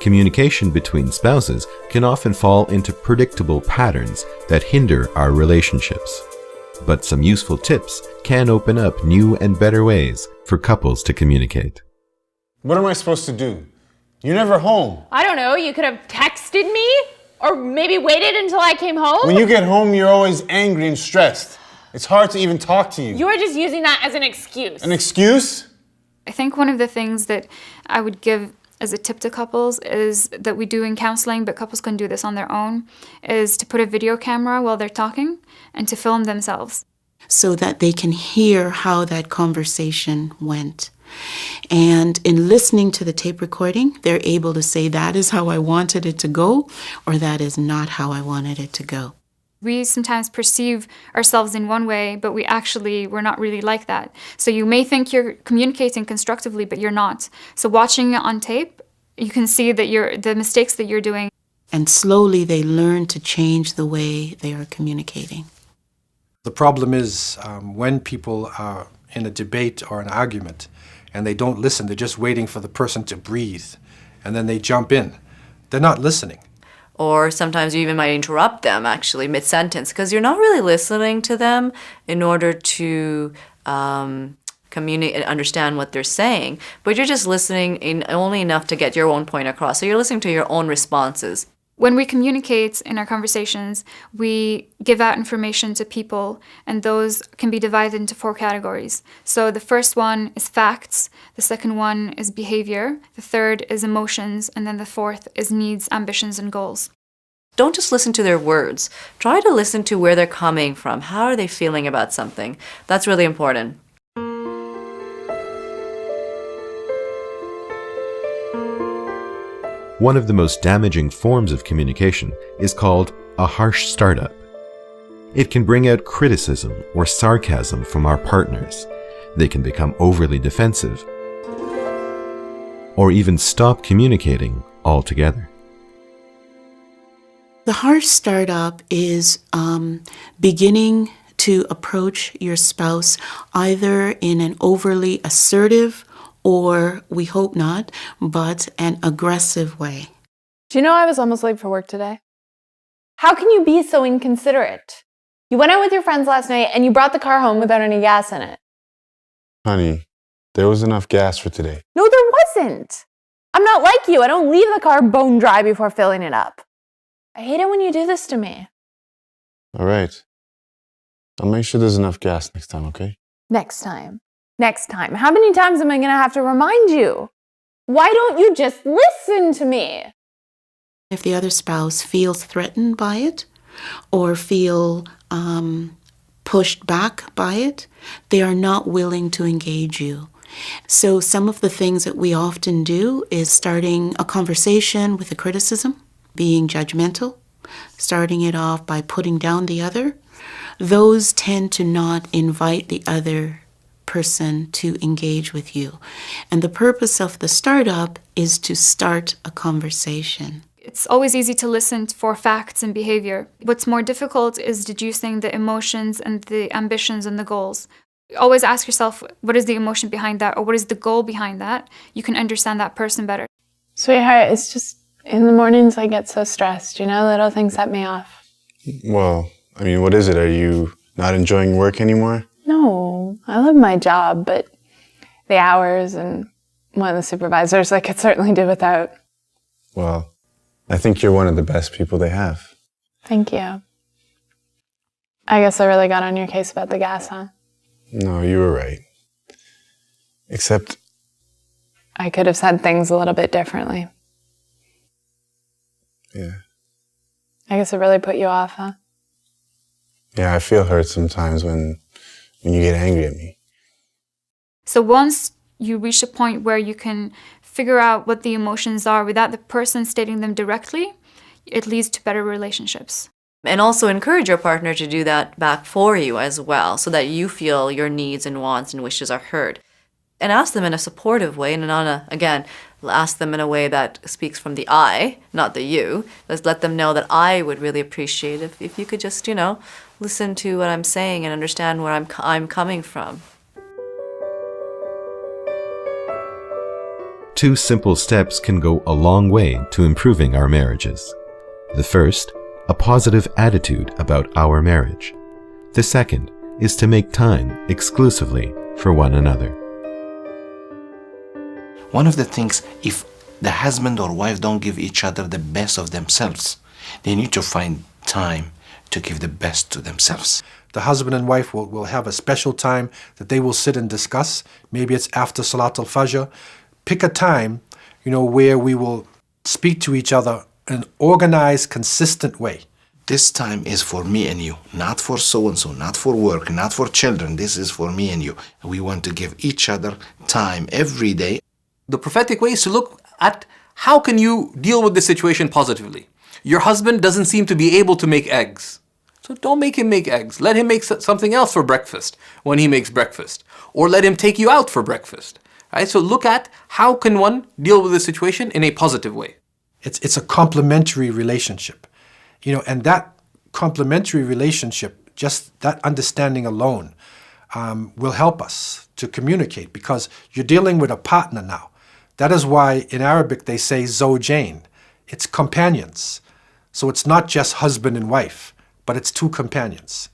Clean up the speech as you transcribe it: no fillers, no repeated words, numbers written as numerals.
Communication between spouses can often fall into predictable patterns that hinder our relationships. But some useful tips can open up new and better ways for couples to communicate. What am I supposed to do? You're never home. I don't know, you could have texted me? Or maybe waited until I came home? When you get home, you're always angry and stressed. It's hard to even talk to you. You're just using that as an excuse. An excuse? I think one of the things that I would give as a tip to couples is that we do in counseling, but couples can do this on their own, is to put a video camera while they're talking and to film themselves. So that they can hear how that conversation went. And in listening to the tape recording, they're able to say, that is how I wanted it to go, or that is not how I wanted it to go. We sometimes perceive ourselves in one way, but we're not really like that. So you may think you're communicating constructively, but you're not. So watching it on tape, you can see that the mistakes that you're doing. And slowly they learn to change the way they are communicating. The problem is when people are in a debate or an argument and they don't listen, they're just waiting for the person to breathe, and then they jump in. They're not listening. Or sometimes you even might interrupt them actually mid-sentence because you're not really listening to them in order to communicate and understand what they're saying, but you're just listening in only enough to get your own point across. So you're listening to your own responses. When we communicate in our conversations, we give out information to people, and those can be divided into 4 categories. So the first one is facts, the second one is behavior, the third is emotions, and then the fourth is needs, ambitions, and goals. Don't just listen to their words. Try to listen to where they're coming from. How are they feeling about something? That's really important. One of the most damaging forms of communication is called a harsh startup. It can bring out criticism or sarcasm from our partners. They can become overly defensive or even stop communicating altogether. The harsh startup is beginning to approach your spouse either in an overly assertive or, we hope not, but an aggressive way. Do you know I was almost late for work today? How can you be so inconsiderate? You went out with your friends last night and you brought the car home without any gas in it. Honey, there was enough gas for today. No, there wasn't. I'm not like you. I don't leave the car bone dry before filling it up. I hate it when you do this to me. All right. I'll make sure there's enough gas next time, okay? Next time. Next time. How many times am I going to have to remind you? Why don't you just listen to me? If the other spouse feels threatened by it or feel pushed back by it, they are not willing to engage you. So some of the things that we often do is starting a conversation with a criticism, being judgmental, starting it off by putting down the other. Those tend to not invite the other person to engage with you. And the purpose of the startup is to start a conversation. It's always easy to listen for facts and behavior. What's more difficult is deducing the emotions and the ambitions and the goals. Always ask yourself, what is the emotion behind that, or what is the goal behind that? You can understand that person better. Sweetheart, it's just in the mornings I get so stressed, little things set me off. Well, I mean, what is it? Are you not enjoying work anymore? No, I love my job, but the hours and one of the supervisors I could certainly do without. Well, I think you're one of the best people they have. Thank you. I guess I really got on your case about the gas, huh? No, you were right. Except I could have said things a little bit differently. Yeah. I guess it really put you off, huh? Yeah, I feel hurt sometimes when you get angry at me. So once you reach a point where you can figure out what the emotions are without the person stating them directly, it leads to better relationships. And also encourage your partner to do that back for you as well, so that you feel your needs and wants and wishes are heard. And ask them in a supportive way, and ask them in a way that speaks from the I, not the you. Just let them know that I would really appreciate if you could just, listen to what I'm saying and understand where I'm coming from. 2 simple steps can go a long way to improving our marriages. The first, a positive attitude about our marriage. The second is to make time exclusively for one another. One of the things, if the husband or wife don't give each other the best of themselves, they need to find time to give the best to themselves. The husband and wife will have a special time that they will sit and discuss. Maybe it's after Salat al-Fajr. Pick a time, where we will speak to each other in an organized, consistent way. This time is for me and you, not for so-and-so, not for work, not for children. This is for me and you. We want to give each other time every day. The prophetic way is to look at how can you deal with the situation positively. Your husband doesn't seem to be able to make eggs. So don't make him make eggs. Let him make something else for breakfast when he makes breakfast. Or let him take you out for breakfast. Right? So look at how can one deal with the situation in a positive way. It's a complementary relationship. And that complementary relationship, just that understanding alone, will help us to communicate, because you're dealing with a partner now. That is why in Arabic they say zawjain. It's companions. So it's not just husband and wife, but it's 2 companions.